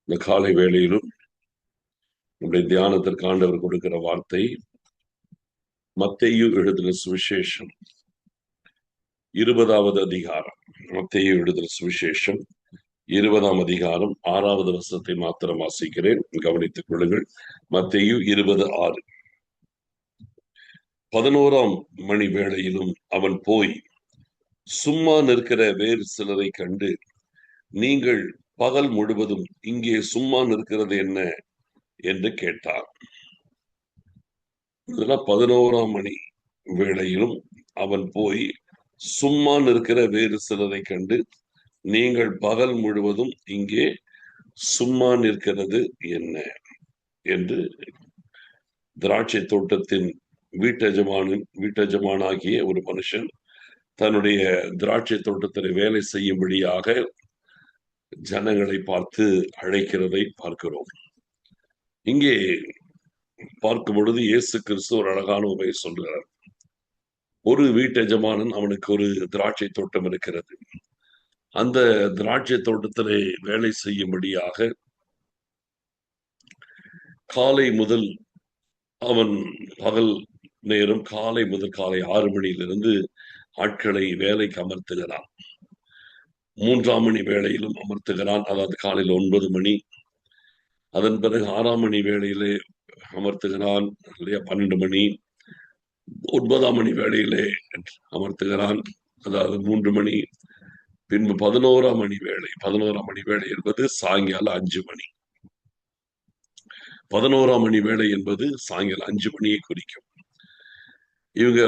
இந்த காலை வேளையிலும் நம்முடைய தியானத்திற்கு ஆண்டவர் கொடுக்கிற வார்த்தை மத்தேயு எழுதின சுவிசேஷம் 20வது அதிகாரம். மத்தேயு எழுதின சுவிசேஷம் 20ஆம் அதிகாரம் 6வது வசனத்தை மாத்திரம் வாசிக்கிறேன், கவனித்துக் கொள்ளுங்கள். மத்தேயு 20:6. 11ஆம் மணி வேளையிலும் அவன் போய் சும்மா நிற்கிற வேறு சிலரை கண்டு, நீங்கள் பகல் முழுவதும் இங்கே சும்மா நிற்கிறது என்ன என்று கேட்டார். இதெல்லாம் 11ஆம் மணி வேளையிலும் அவன் போய் சும்மா நிற்கிற வேறு சிலரை கண்டு, நீங்கள் பகல் முழுவதும் இங்கே சும்மா நிற்கிறது என்ன என்று திராட்சை தோட்டத்தின் வீட்டெஜமானாகிய ஒரு மனுஷன் தன்னுடைய திராட்சை தோட்டத்தில் வேலை செய்யும்படியாக ஜனங்களை பார்த்து அழைக்கிறதை பார்க்கிறோம். இங்கே பார்க்கும் பொழுது இயேசு கிறிஸ்து ஒரு அழகான உண்மையை சொல்கிறார். ஒரு வீட்டெஜமானன், அவனுக்கு ஒரு திராட்சை தோட்டம் இருக்கிறது. அந்த திராட்சை தோட்டத்திலே வேலை செய்யும்படியாக காலை முதல் அவன் பகல் நேரம் காலை முதல் காலை 6 மணியிலிருந்து ஆட்களை வேலைக்கு அமர்த்துகிறான். 3ஆம் மணி வேளையிலும் அமர்த்துகிறான், அதாவது காலையில் 9 மணி. அதன் பிறகு 6ஆம் மணி வேளையிலே அமர்த்துகிறான், இல்லையா, 12 மணி. 9ஆம் மணி வேளையிலே அமர்த்துகிறான், அதாவது 3 மணி. பின்பு 11ஆம் மணி வேலை. 11ஆம் மணி வேலை என்பது சாயங்காலம் 5 மணி. 11ஆம் மணி வேலை என்பது சாயங்காலம் 5 மணியை குறிக்கும். இவங்க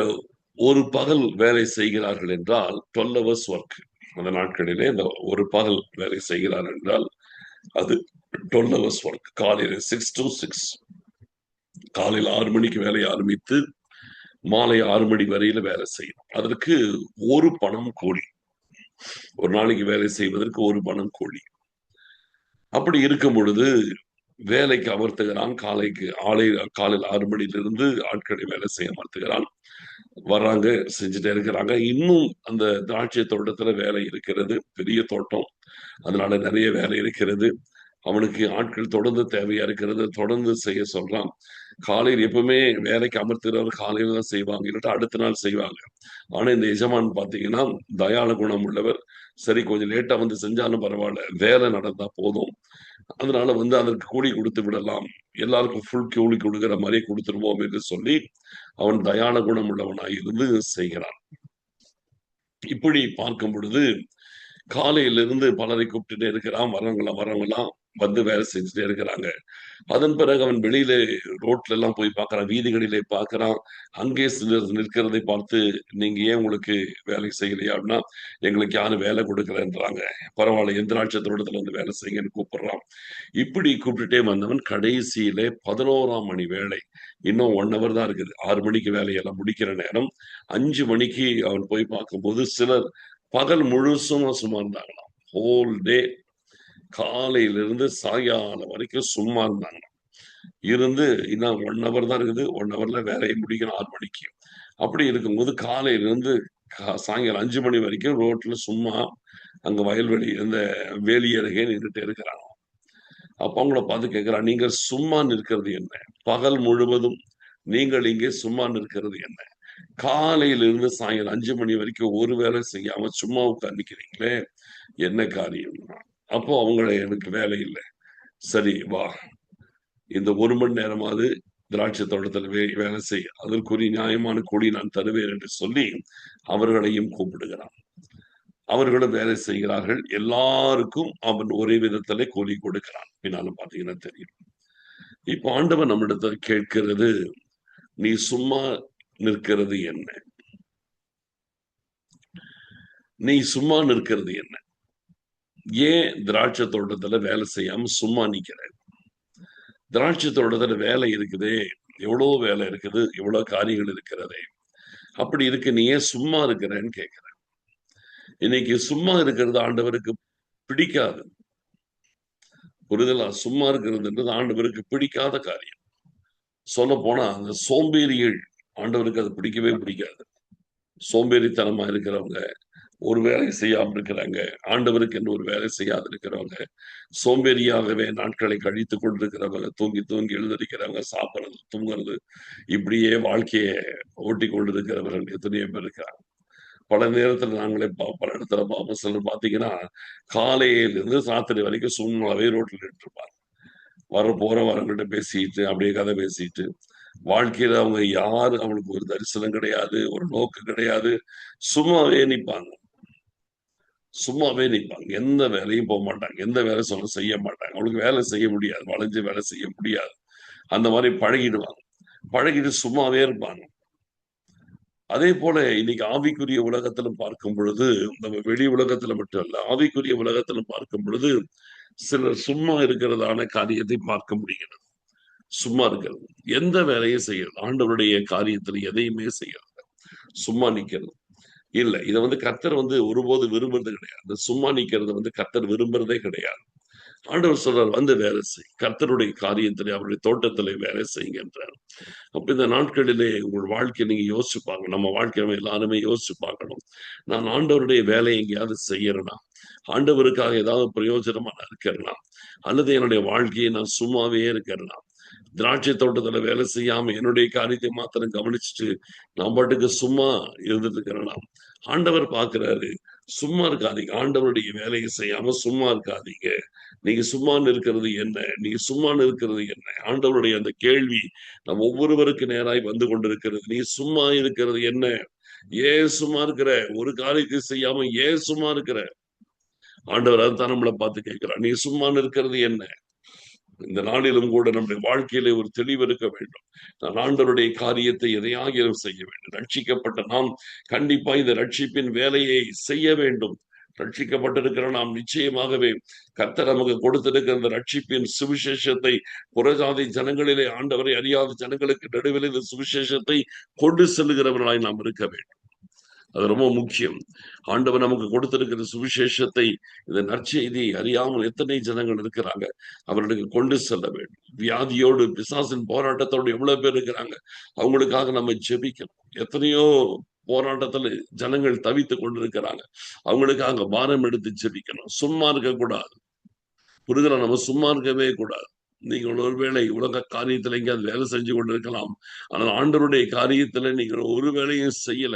ஒரு பகல் வேலை செய்கிறார்கள் என்றால் 12 hours ஒர்க். அந்த நாட்களிலே இந்த ஒரு பகல் வேலை செய்கிறார்கள் என்றால் அது 12 hours ஒர்க். காலையில் 6 to 6, காலையில் 6 மணிக்கு வேலையை ஆரம்பித்து மாலை 6 மணி வரையில வேலை செய்யணும். அதற்கு ஒரு பணம் கூலி. ஒரு நாளைக்கு வேலை செய்வதற்கு ஒரு பணம் கூலி. அப்படி இருக்கும் பொழுது வேலைக்கு அமர்த்துகிறான். காலையில் 6 மணியிலிருந்து ஆட்களை வேலை செய்ய அமர்த்துகிறான். வர்றாங்க, செஞ்சுட்டே இருக்கிறாங்க. இன்னும் அந்த திராட்சை தோட்டத்துல வேலை இருக்கிறது, பெரிய தோட்டம், அதனால நிறைய வேலை இருக்கிறது. அவனுக்கு ஆட்கள் தொடர்ந்து தேவையா இருக்கிறது, தொடர்ந்து செய்ய சொல்றான். காலையில் எப்பவுமே வேலைக்கு அமர்த்துகிறவர் காலையில தான் செய்வாங்க, இல்லாட்டா அடுத்த நாள் செய்வாங்க. ஆனா இந்த எஜமான் பாத்தீங்கன்னா தயாள குணம் உள்ளவர். சரி, கொஞ்சம் லேட்டா வந்து செஞ்சாலும் பரவாயில்ல, வேலை நடந்தா போதும், அதனால அதற்கு கூலி கொடுத்து விடலாம், எல்லாருக்கும் ஃபுல் கூலி கொடுக்கிற மாதிரி கொடுத்துருவோம் என்று சொல்லி அவன் தயாள குணம் உள்ளவனாய் இருந்து செய்கிறான். இப்படி பார்க்கும் பொழுது காலையிலிருந்து பலரை கூப்பிட்டுட்டே இருக்கிறான். வரவங்களாம் வந்து வேலை செஞ்சுட்டே இருக்கிறாங்க. அதன் பிறகு அவன் வெளியிலே ரோட்ல எல்லாம் போய் பார்க்கிறான், வீதிகளிலே பார்க்கிறான். அங்கே சிலர் நிற்கிறதை பார்த்து, நீங்க ஏன் உங்களுக்கு வேலை செய்யலையா அப்படின்னா, எங்களுக்கு யாரும் வேலை கொடுக்கலன்றாங்க. பரவாயில்ல, எந்த திராட்சை வந்து வேலை செய்யுங்கன்னு கூப்பிடுறான். இப்படி கூப்பிட்டுட்டே வந்தவன் கடைசியிலே 11ஆம் மணி வேலை, இன்னும் 1 hour தான் இருக்குது, 6 மணிக்கு வேலையெல்லாம் முடிக்கிற நேரம். 5 மணிக்கு அவன் போய் பார்க்கும்போது சிலர் பகல் முழுசும் சும்மா இருந்தாங்களாம். ஹோல் டே, காலையிலிருந்து சாயங்காலம் வரைக்கும் சும்மா இருந்தாங்க. இருந்து இன்னும் 1 hour தான் இருக்குது, 1 hourல வேலையை முடிக்கணும் 6 மணிக்கு. அப்படி இருக்கும்போது காலையிலிருந்து சாயங்காலம் 5 மணி வரைக்கும் ரோட்ல சும்மா அங்க வயல்வெளி இந்த வேலி அருகே நின்றுட்டு இருக்கிறாங்க. அப்ப அவங்கள பார்த்து கேட்கிறான், நீங்கள் சும்மா நிற்கிறது என்ன? பகல் முழுவதும் நீங்கள் இங்கே சும்மா நிற்கிறது என்ன? காலையிலிருந்து சாயங்காலம் 5 மணி வரைக்கும் ஒரு வேலை செய்யாம சும்மா உட்கார்ந்துக்கிறீங்களே, என்ன காரியம்? அப்போ அவங்கள, எனக்கு வேலை இல்லை. சரி வா, இந்த 1 மணி நேரமாவது திராட்சை தோட்டத்தில் வேலை செய், அதற்குரிய நியாயமான கூலி நான் தருவேன் என்று சொல்லி அவர்களையும் கூப்பிடுகிறான். அவர்களும் வேலை செய்கிறார்கள். எல்லாருக்கும் அவன் ஒரே விதத்திலே கூலி கொடுக்கிறான். பின்னாலும் பாத்தீங்கன்னா தெரியும். இப்ப ஆண்டவன் நம்மிடத்தில் கேட்கிறது, நீ சும்மா நிற்கிறது என்ன? நீ சும்மா நிற்கிறது என்ன? ஏன் திராட்சை தோட்டத்துல வேலை செய்யாம சும்மா நிக்கிற? திராட்சை தோட்டத்துல வேலை இருக்குதே, எவ்வளவு வேலை இருக்குது, எவ்வளவு காரியங்கள் இருக்கிறதே. அப்படி இருக்கு, நீ ஏன் சும்மா இருக்கிறேன்னு கேட்கிற. இன்னைக்கு சும்மா இருக்கிறது ஆண்டவருக்கு பிடிக்காது. புரிதலா? சும்மா இருக்கிறதுன்றது ஆண்டவருக்கு பிடிக்காத காரியம். சொல்ல போனா அந்த சோம்பேறிகள், ஆண்டவருக்கு அது பிடிக்கவே பிடிக்காது. சோம்பேறித்தனமா இருக்கிறவங்க, ஒரு வேலை செய்யாம இருக்கிறாங்க. ஆண்டவருக்கு என்று ஒரு வேலை செய்யாது இருக்கிறவங்க, சோம்பேறியாகவே நாட்களை கழித்துக் கொண்டிருக்கிறவங்க, தூங்கி தூங்கி எழுந்திருக்கிறவங்க, சாப்பிடுறது, தூங்குறது, இப்படியே வாழ்க்கையை ஓட்டி கொண்டிருக்கிறவர்கள் எத்தனையோ பேர் இருக்கிறாங்க. பல நேரத்துல நாங்களே பல இடத்துல பார்ப்போம். சிலர் பார்த்தீங்கன்னா, காலையிலிருந்து ராத்திரி வரைக்கும் சும்மாவே ரோட்ல நின்றுருப்பாங்க. வரவங்ககிட்ட பேசிட்டு, அப்படியே கதை பேசிட்டு, வாழ்க்கையில அவங்க யாரு அவங்களுக்கு ஒரு தரிசனம் கிடையாது, ஒரு நோக்கம் கிடையாது. சும்மாவே நிப்பாங்க. சும்மாவே நிப்பாங்க. எந்த வேலையும் மாட்டாங்க. எந்த வேலை சொன்னா செய்ய மாட்டாங்க. அவங்களுக்கு வேலை செய்ய முடியாது. வளைஞ்சு வேலை செய்ய முடியாது. அந்த மாரி பழகிடுவாங்க. பழகிட்டு சும்மாவே இருப்பாங்க. அதே போல இன்னைக்கு ஆவிக்குரிய உலகத்துல பார்க்கும் பொழுது, நம்ம வெளி உலகத்துல மட்டும் இல்ல, ஆவிக்குரிய உலகத்துல பார்க்கும் பொழுது, சிலர் சும்மா இருக்கிறதான காரியத்தை பார்க்க முடிகிறது. சும்மா இருக்கிறது. எந்த வேலையும் செய்யறது. ஆண்டவருடைய காரியத்துல எதையுமே செய்யறது. சும்மா நிக்கிறது. இல்ல. இத கர்த்தர் ஒருபோதும் விரும்புறது கிடையாது. இந்த சும்மா நிக்கிறத கர்த்தர் விரும்புறதே கிடையாது. ஆண்டவர் சொல்றார், வந்து வேலை செய். கர்த்தருடைய காரியத்திலே, அவருடைய தோட்டத்திலே வேலை செய்யுங்க என்றார். அப்ப இந்த நாட்களிலே உங்கள் வாழ்க்கைய நீங்க யோசிச்சு பார்க்கணும். நம்ம வாழ்க்கைய நம்ம எல்லாருமே யோசிச்சு பார்க்கணும். நான் ஆண்டவருடைய வேலையை எங்கேயாவது செய்யறேனா? ஆண்டவருக்காக ஏதாவது பிரயோஜனமா நான் இருக்கிறேனா? அல்லது என்னுடைய வாழ்க்கையை நான் சும்மாவே இருக்கிறேனா? திராட்சை தோட்டத்துல வேலை செய்யாம என்னுடைய காரியத்தை மாத்திரம் கவனிச்சுட்டு நான் பாட்டுக்கு சும்மா இருந்துட்டு இருக்கிறேனா? ஆண்டவர் பார்க்கிறாரு. சும்மா இருக்காதீங்க. ஆண்டவருடைய வேலையை செய்யாம சும்மா இருக்காதீங்க. நீங்க சும்மான்னு இருக்கிறது என்ன? நீங்க சும்மான்னு இருக்கிறது என்ன? ஆண்டவருடைய அந்த கேள்வி நம் ஒவ்வொருவருக்கு நேராய் வந்து கொண்டிருக்கிறது. நீ சும்மா இருக்கிறது என்ன? ஏன் சும்மா இருக்கிற? ஒரு காரியத்தை செய்யாம ஏன் சும்மா இருக்கிற? ஆண்டவர் அதுதான் நம்மளை பார்த்து கேட்கிறார். நீ சும்மான்னு இருக்கிறது என்ன? இந்த நாளிலும் கூட நம்முடைய வாழ்க்கையிலே ஒரு தெளிவு இருக்க வேண்டும். நான் ஆண்டவருடைய காரியத்தை எதையாகிலும் செய்ய வேண்டும். ரட்சிக்கப்பட்ட நாம் கண்டிப்பா இந்த ரட்சிப்பின் வேலையை செய்ய வேண்டும். ரட்சிக்கப்பட்டிருக்கிற நாம் நிச்சயமாகவே கர்த்தர் நமக்கு கொடுத்திருக்கிற இந்த ரட்சிப்பின் சுவிசேஷத்தை புறஜாதி ஜனங்களிலே, ஆண்டவரை அறியாத ஜனங்களுக்கு நடுவில் இந்த சுவிசேஷத்தை கொண்டு செல்லுகிறவர்களாய் நாம் இருக்க வேண்டும். அது ரொம்ப முக்கியம். ஆண்டவர் நமக்கு கொடுத்திருக்கிற சுவிசேஷத்தை, இந்த நற்செய்தி அறியாமல் எத்தனை ஜனங்கள் இருக்கிறாங்க. அவர்களுக்கு கொண்டு செல்ல வேண்டும். வியாதியோடு, பிசாசின் போராட்டத்தோடு எவ்வளவு பேர் இருக்கிறாங்க. அவங்களுக்காக நம்ம ஜெபிக்கணும். எத்தனையோ போராட்டத்துல ஜனங்கள் தவித்துக் கொண்டிருக்கிறாங்க. அவங்களுக்காக பாரம் எடுத்து ஜெபிக்கணும். சும்மா இருக்கக்கூடாது. புரிதலா? நம்ம சும்மா இருக்கவே கூடாது. நீங்கள் ஒருவேளை உலக காரியத்துல எங்கேயாவது வேலை செஞ்சு கொண்டிருக்கலாம். ஆனால் ஆண்டவருடைய காரியத்துல நீங்கள் ஒரு வேலையும் செய்யல.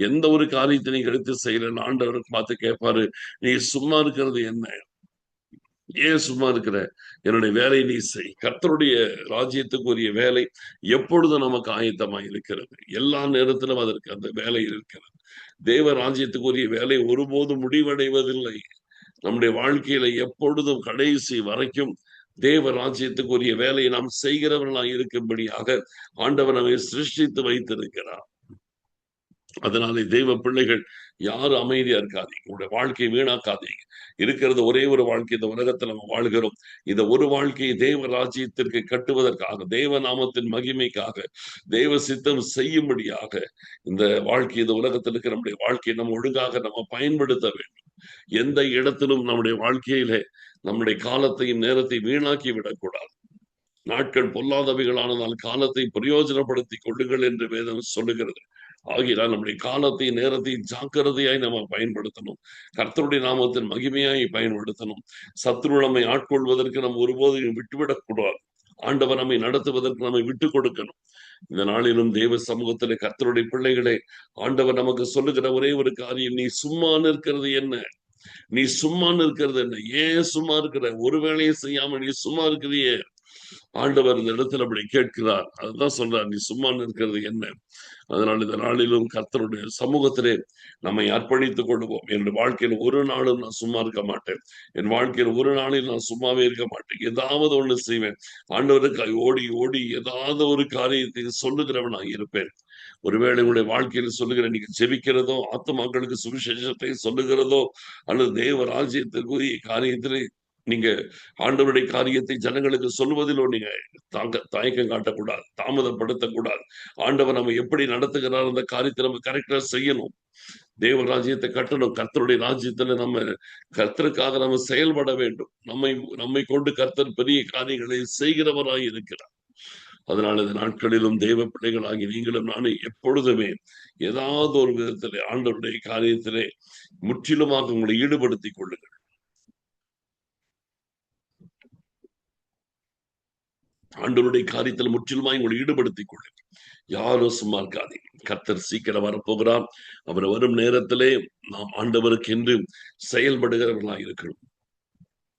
எந்த ஒரு காரியத்தை நீங்க எடுத்து செய்யலன்னு ஆண்டவருக்கு பார்த்து கேட்பாரு, நீ சும்மா இருக்கிறது என்ன? ஏன் சும்மா இருக்கிற? என்னுடைய வேலையை நீ செய். கர்த்தருடைய ராஜ்யத்துக்கு உரிய வேலை எப்பொழுதும் நமக்கு ஆயத்தமாய் இருக்கிறது. எல்லா நேரத்திலும் அதற்கு அந்த வேலை இருக்கிறது. தேவ ராஜ்யத்துக்கு உரிய வேலை ஒருபோதும் முடிவடைவதில்லை. நம்முடைய வாழ்க்கையில எப்பொழுதும் கடைசி வரைக்கும் தேவ ராஜ்யத்துக்கு உரிய வேலையை நாம் செய்கிறவர்களாய் இருக்கும்படியாக ஆண்டவர் நம்மை சிருஷ்டித்து வைத்திருக்கிறார். அதனால தெய்வ பிள்ளைகள் யாரும் அமைதியா இருக்காதீங்க. உங்களுடைய வாழ்க்கையை வீணாக்காதீங்க. இருக்கிறது ஒரே ஒரு வாழ்க்கை இந்த உலகத்துல நம்ம வாழ்கிறோம். இந்த ஒரு வாழ்க்கையை தேவ ராஜ்யத்திற்கு கட்டுவதற்காக, தேவ நாமத்தின் மகிமைக்காக, தேவ சித்தம் செய்யும்படியாக இந்த வாழ்க்கை, இந்த உலகத்தில் இருக்கிற நம்முடைய வாழ்க்கையை நம்ம ஒழுங்காக நம்ம பயன்படுத்த வேண்டும். எந்த இடத்திலும் நம்முடைய வாழ்க்கையிலே நம்முடைய காலத்தையும் நேரத்தையும் வீணாக்கி விடக்கூடாது. நாட்கள் பொல்லாதவைகளானதால் காலத்தை பிரயோஜனப்படுத்திக் கொள்ளுங்கள் என்று வேதம் சொல்லுகிறது. ஆகையால் நம்முடைய காலத்தை நேரத்தை ஜாக்கிரதையாய் நம்ம பயன்படுத்தணும். கர்த்தருடைய நாமத்தின் மகிமையாய் பயன்படுத்தணும். சத்துரு நம்மை ஆட்கொள்வதற்கு நம்ம ஒருபோதும் விட்டுவிடக் கூடாது. ஆண்டவர் நம்மை நடத்துவதற்கு நம்மை விட்டுக் கொடுக்கணும். இந்த நாளிலும் தேவ சமூகத்திலே கர்த்தருடைய பிள்ளைகளே, ஆண்டவர் நமக்கு சொல்லுகிற ஒரே ஒரு காரியம், நீ சும்மா நிற்கிறது என்ன? நீ சும்மா நிற்கிறது என்ன? ஏன் சும்மா இருக்கிற? ஒரு வேலையும் செய்யாம நீ சும்மா இருக்கிறியே. ஆண்டவர் இந்த இடத்துல அப்படி கேட்கிறார். அதுதான் சொல்றார், நீ சும்மா நிற்கிறது என்ன? அதனால் இந்த நாளிலும் கர்த்தருடைய சமூகத்திலே நம்மை அர்ப்பணித்துக் கொள்வோம். என் வாழ்க்கையில் ஒரு நாளும் நான் சும்மா இருக்க மாட்டேன். என் வாழ்க்கையில் ஒரு நாளில் நான் சும்மாவே இருக்க மாட்டேன். ஏதாவது ஒண்ணு செய்வேன். ஆண்டவருக்காய் ஓடி ஓடி ஏதாவது ஒரு காரியத்தை சொல்லுகிறவனாக இருப்பேன். ஒருவேளை உங்களுடைய வாழ்க்கையில் சொல்லுகிற நீங்க ஜெபிக்கிறதோ, ஆத்துமாக்களுக்கு சுவிசேஷத்தை சொல்லுகிறதோ, அல்லது தேவ ராஜ்யத்திற்குரிய காரியத்திலே நீங்க ஆண்டவருடைய காரியத்தை ஜனங்களுக்கு சொல்வதிலோ நீங்க தயக்கம் காட்டக்கூடாது, தாமதப்படுத்தக்கூடாது. ஆண்டவர் நம்ம எப்படி நடத்துகிறார் அந்த காரியத்தை நம்ம கரெக்டா செய்யணும். தேவ ராஜ்யத்தை கட்டணும். கர்த்தருடைய ராஜ்யத்துல நம்ம கர்த்தருக்காக நம்ம செயல்பட வேண்டும். நம்மை நம்மை கொண்டு கர்த்தர் பெரிய காரியங்களை செய்கிறவராய் இருக்கிறார். அதனால இந்த நாட்களிலும் தெய்வ பிள்ளைகளாகி நீங்களும் நானும் எப்பொழுதுமே ஏதாவது ஒரு விதத்திலே ஆண்டவருடைய காரியத்திலே முற்றிலுமாக உங்களை ஈடுபடுத்திக் கொள்ளுங்கள். ஆண்டவருடைய காரியத்தில் முற்றிலுமாய் உங்களை ஈடுபடுத்திக் கொள்ளுங்கள். யாரும் சும்மா இருக்காதீங்க. கர்த்தர் சீக்கிரம் வரப்போகிறார். அவர் வரும் நேரத்திலே நாம் ஆண்டவருக்கு என்று செயல்படுகிறவர்களாக இருக்கணும்.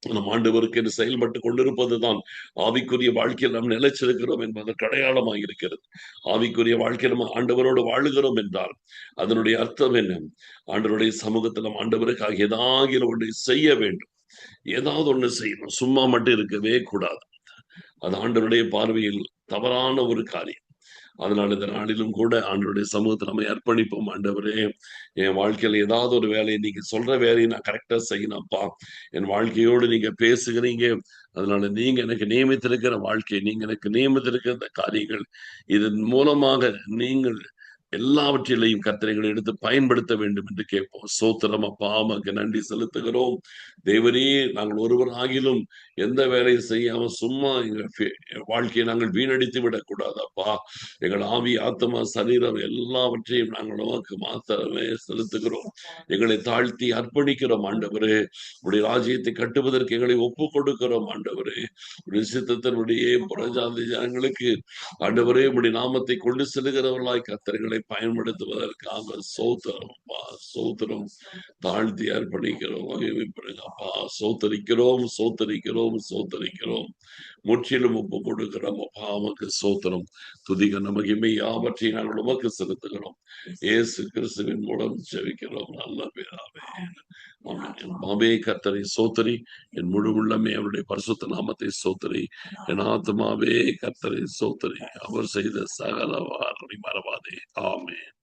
நம் ஆண்டவருக்கு என்று செயல்பட்டு கொண்டிருப்பதுதான் ஆவிக்குரிய வாழ்க்கையில் நாம் நிலைச்சிருக்கிறோம் என்பதற்கு அடையாளமாக இருக்கிறது. ஆவிக்குரிய வாழ்க்கையில் நம்ம ஆண்டவரோடு வாழுகிறோம் என்றால் அதனுடைய அர்த்தம் என்ன? ஆண்டவருடைய சமூகத்தில் நம் ஆண்டவருக்காக ஏதாவது ஒன்றை செய்ய வேண்டும். ஏதாவது ஒண்ணு செய்யணும். சும்மா மட்டும் இருக்கவே கூடாது. அது ஆண்டவருடைய பார்வையில் தவறான ஒரு காரியம். அதனால இந்த நாளிலும் கூட ஆண்டவருடைய சமூகத்தை நம்ம அர்ப்பணிப்போம். ஆண்டவரே, என் வாழ்க்கையில ஏதாவது ஒரு வேலையை நீங்க சொல்ற வேலையை நான் கரெக்டா செய்யணும்ப்பா. என் வாழ்க்கையோடு நீங்க பேசுகிறீங்க. அதனால நீங்க எனக்கு நியமித்திருக்கிற வாழ்க்கை, நீங்க எனக்கு நியமித்திருக்கிற இந்த காரியங்கள், இதன் மூலமாக நீங்கள் எல்லாவற்றிலையும் கர்த்தரைகளை எடுத்து பயன்படுத்த வேண்டும் என்று கேட்போம். சோத்திரம் அப்பா, உமக்கு நன்றி செலுத்துகிறோம். தேவனே, நாங்கள் ஒருவராகிலும் எந்த வேலையும் செய்யாம சும்மா வாழ்க்கையை நாங்கள் வீணடித்து விடக்கூடாது அப்பா. எங்கள் ஆவி, ஆத்மா, சரீரம் எல்லாவற்றையும் நாங்கள் உமக்கு மாத்திரமே செலுத்துகிறோம். எங்களை தாழ்த்தி அர்ப்பணிக்கிறோம் ஆண்டவரே. உடைய ராஜ்யத்தை கட்டுவதற்கு எங்களை ஒப்பு கொடுக்கிறோம் ஆண்டவரே. உடைய சித்தத்தினுடைய புறஜாதி ஜனங்களுக்கு ஆண்டவரே உடைய நாமத்தை கொண்டு செல்கிறவர்களாய் கர்த்தர்களை பயன்படுத்துவதற்காக சோத்திரம் அப்பா, சோத்திரம். தாழ்த்தி அர்ப்பணிக்கிறோம். அப்பா, சோத்தரிக்கிறோம், சோத்தரிக்கிறோம், சோத்தரிக்கிறோம். முற்றிலும் ஒப்பு கொடுக்கிறோம் அப்பா. உமக்கு சோத்திரம், துதிக மகிமை யாவற்றையும் நாங்கள் உமக்கு செலுத்துகிறோம். இயேசு கிறிஸ்துவின் மூலம் ஜெபிக்கிறோம் நல்ல பிதாவே. ஆமென். மாமே கர்த்தரை சோத்தரி, என் முழு உள்ளமே அவருடைய பரிசுத்த நாமத்தை சோத்தரி. என் ஆத்மாவே கர்த்தரை சோத்தரி, அவர் செய்த சகல வாரனை மறவாதே. ஆமென்.